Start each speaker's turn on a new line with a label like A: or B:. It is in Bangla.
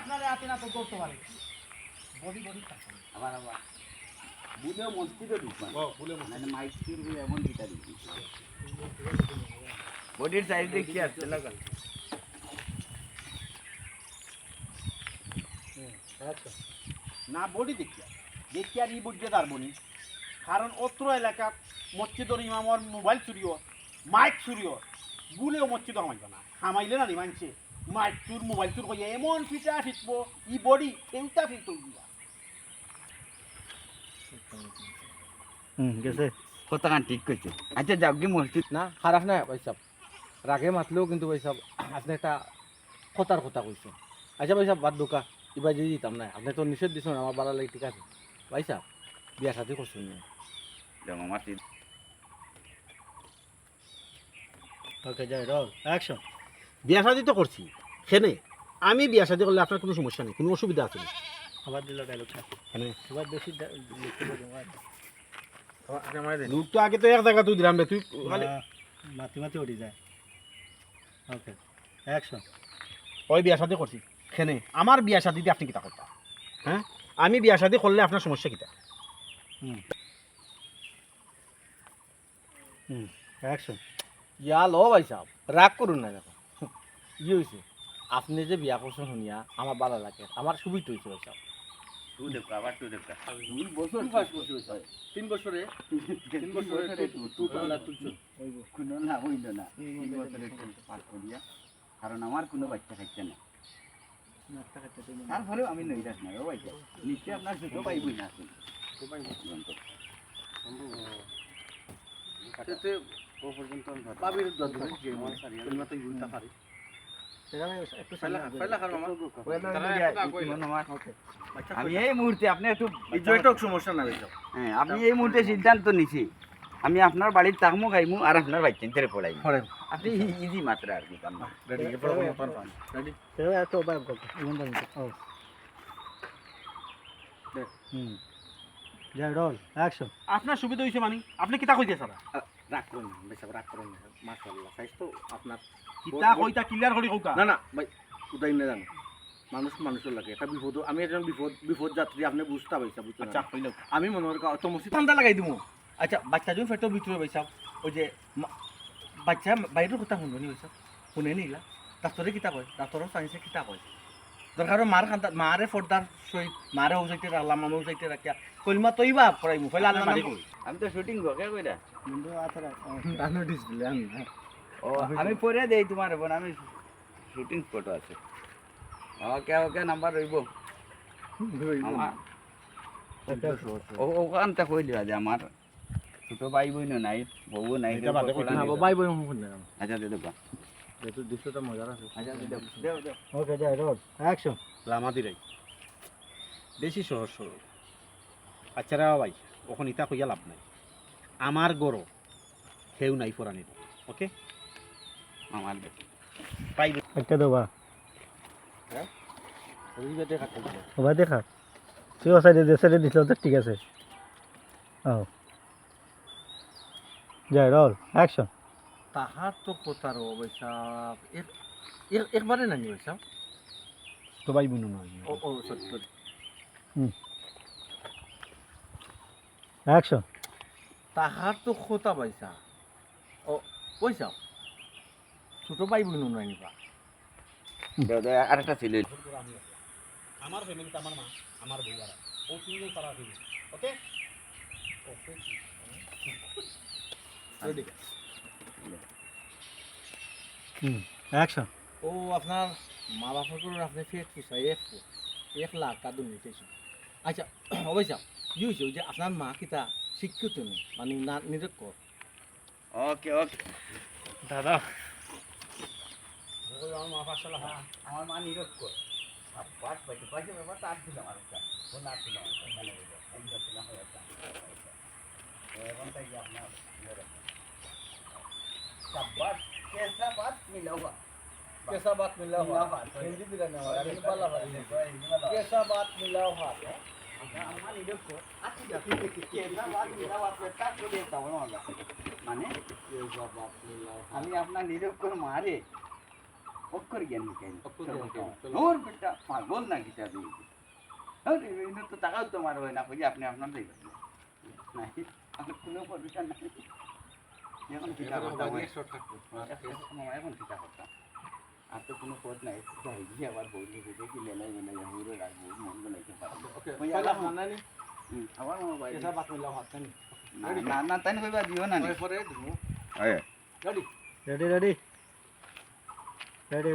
A: আপনারে হাতে না তো করতে পারে বডি বডি
B: আবার আবার বুলে মসজিদে ঢুকমান মানে মাইকির এমন দিতা দিছি বডির সাইজ দেখি আসছে লাগা
A: আচ্ছা না বডি দেখিয়া দেখিয়া ই বুঝতে পারবনি কারণ অত্র এলাকা মসজিদের ইমামর মোবাইল চুরিও মাইক চুরিও গুলেও মসজিদ হামাইব না হামাইলে না নি মানছে মাইক চুর মোবাইল চুর কইয়া এমন ফিটা ফিটবো ই বডি কেউটা ফিট দিবা
C: গেছে
B: কতখান ঠিক কইছে আচ্ছা যাও কি মসজিদ
C: না খারাপ না ভাই সাহেব রাগে মাতলেও কিন্তু ভাই সাহেব আপনি একটা কথার কথা কইছেন আচ্ছা ভাই সাহেব বাদ দোকা এবার যদি দিতাম না আপনি তো নিষেধ দিচ্ছেন আমার বাড়ার লাগে ঠিক আছে ভাই সাহেব বিয়া সাথে করছেন না
B: যাও মসজিদ
C: ওকে যাই রল অ্যাকশন
A: বিয়া শাদি তো করছি সেনে আমি বিয়া শাদি করলে আপনার কোনো সমস্যা নেই কোনো অসুবিধা আছে না
C: আবার দিল ডায়লগটা
A: এখানে
C: এবার বেশি লিখতে বলুন
A: লোক তো আগে তো এক জায়গা তুই দিলাম রে তুই খালি
C: মাতি মাতি উঠি যায় ওকে অ্যাকশন
A: ওই বিয়া শাদি করছি সেনে আমার বিয়া শাদিতে আপনি কিতা করতা হ্যাঁ আমি বিয়া শাদি করলে আপনার সমস্যা কিতা
C: অ্যাকশন ইয়া লো ভাই সাহেব রাগ করুন না দেখো ই হয়েছে আপনি যে বিয়া করছেন শুনিয়া আমার ভালো লাগে আমার সুবিধা হয়েছে ভাই সাহেব
B: তুই দেখো আবার তুই দেখো 2 বছর পাস করছিস
C: 3 বছরে
B: 3 বছরে তুই পালা তুলছ কোনো না হইল না 3 বছরে পাস করিয়া কারণ আমার কোনো বাচ্চা খাইছে না তারপরেও আমি নইরাস না ও ভাইয়া নিশ্চয় আপনার ছোট পাইবই না আসলে
C: সেতে ও পর্যন্ত পাবির দর ধরে যে আমার সারিয়া তো ইউটা পারি একটু ফাইলা খার মামা
B: আমি এই মুহূর্তে আপনি একটু
C: বিজয়টক সমস্যা না হইছো
B: হ্যাঁ আপনি এই মুহূর্তে সিদ্ধান্ত নিছি আমি আপনার বাড়ির তাকমু খাইমু আর আপনার বাচ্চান তেরে পড়াই
C: পড়েন
B: আপনি ইজি মাত্রা আর কি কাম
C: রেডি এরপর কোন পান পান রেডি তেও এত বাইব করতে ইমন দাও ও যাই রোল অ্যাকশন
A: আপনার সুবিধা হয়েছে মানে আপনি কিতা কইতে সারা
C: রাগ করুন না বেশ রাগ করুন না মাশাআল্লাহ সাইজ তো আপনার
A: কিতা কইতা ক্লিয়ার করে কইতা
C: না না ভাই উদাই না জানো মানুষ মানুষের লাগে এটা বিপদ আমি একজন বিপদ যাত্রী আপনি বুঝতে পারছেন বুঝছেন
A: আচ্ছা কইলো
C: আমি মনে করি তো মসজিদ ঠান্ডা লাগাই দিমু আচ্ছা বাচ্চা যখন পেটের ভিতরে বৈশাখ ওই যে বাচ্চা বাইরের কথা শুনবনি বৈশাখ শুনে নিলা ডাক্তরে কিতা কয় ডাক্তরও সাইন্সে কিতা কয় দরকার মার খান্তা মারে ফর্দার সহিত মারে উজাইতে রাখলাম আমি উজাইতে রাখিয়া কইলমা তৈবা পড়াই মুফাইল আল্লাহ নাম কই
B: আমি তো শুটিং গকে কইরা
C: বন্ধু আতরা রানো ডিসপ্লে আমি
B: ও আমি পরে দেই তোমার বোন আমি শুটিং ফটো আছে ওকে ওকে নাম্বার রইব আমার ওখানটা কইলি যে আমার ছোট ভাই বোন নাই বউ নাই
C: না বাবাই বই মুখ না
B: আচ্ছা দে দেবা
C: যেহেতু দৃশ্যটা মজার আছে
B: আচ্ছা দে দেও দেও
C: ওকে যাই রোল অ্যাকশন
A: লামাদি রাই বেশি সহজ সরল আচ্ছারা ভাই ওখানে ইতা কইয়া লাভ নাই আমার গরো কেউ নাই ফরানির ওকে
B: আমার
A: পাইবে
C: একটা দেবা হ্যাঁ ওই দেখা ওবা দেখা তুই সাইডে দে সাইডে দিছ তো ঠিক আছে ও যাই রোল অ্যাকশন তাহার তো কোতার অবশ্যই একবারে নানি বৈশা
A: তো ভাই বোন নয়
C: ও ও সত্য অ্যাকশন তাহার তো খোতা পয়সা ও পয়সা ছোট ভাই বোন নাই নিবা
B: আরেকটা ছিল
A: আমার ফ্যামিলিতে আমার মা আমার বউ আর ও তিনজন তারা family okay okay
C: ready action ও আপনার মা বাবার করে আপনি ফেক পুষাই 1 লাখ টাকা নিতেছেন আচ্ছা অবশ্য ইউজ যে আপনার মা কিতা শিক্ষিত নেই মানে না নিরক্ষর
B: ওকে ওকে
C: দাদা
A: আমার মা পাশালা
B: আমার মা নিরক্ষর পাঁচ পাইছে পাইছে ব্যাপার তার ছিলাম আরেকটা ফোন আর ছিলাম এখন তাই আপনার शाबाश कैसा बात मिला हुआ
C: कैसा बात मिला हुआ हिंदी भी रहने वाला है बाला कैसा बात मिला हुआ
B: আমার নিরক্ষর আচ্ছা कैसा बात मिला हुआ পেটা করে দেতা হয় মানে আমি আপনার নিরক্ষর মারে অক্ষর জ্ঞান কেন
C: অক্ষর জ্ঞান কেন? চলো।
B: ওর বেটা পাগল না কিতা দিয়ে আরে ইনো তো টাকাও তো মারবে না কই আপনি আপনার দেই নাই আমার কোনো পারমিশন নাই এখন কিতা করতে হবে এখন কিতা করতে আর তো কোনো পথ নাই যাই গিয়ে আবার বলি যে কি লেলাই লেলাই হুরে রাখবো মন গলাইতে পারবো
C: ওকে
B: ওই
C: আলা
B: আলাম।
C: নানি
B: আবার মোবাইল
C: এসা বাত মিলাও হাত নানি
B: না না তাই কইবা দিও না নি
C: পরে দিমু
B: আয়
C: রেডি
D: রেডি রেডি রেডি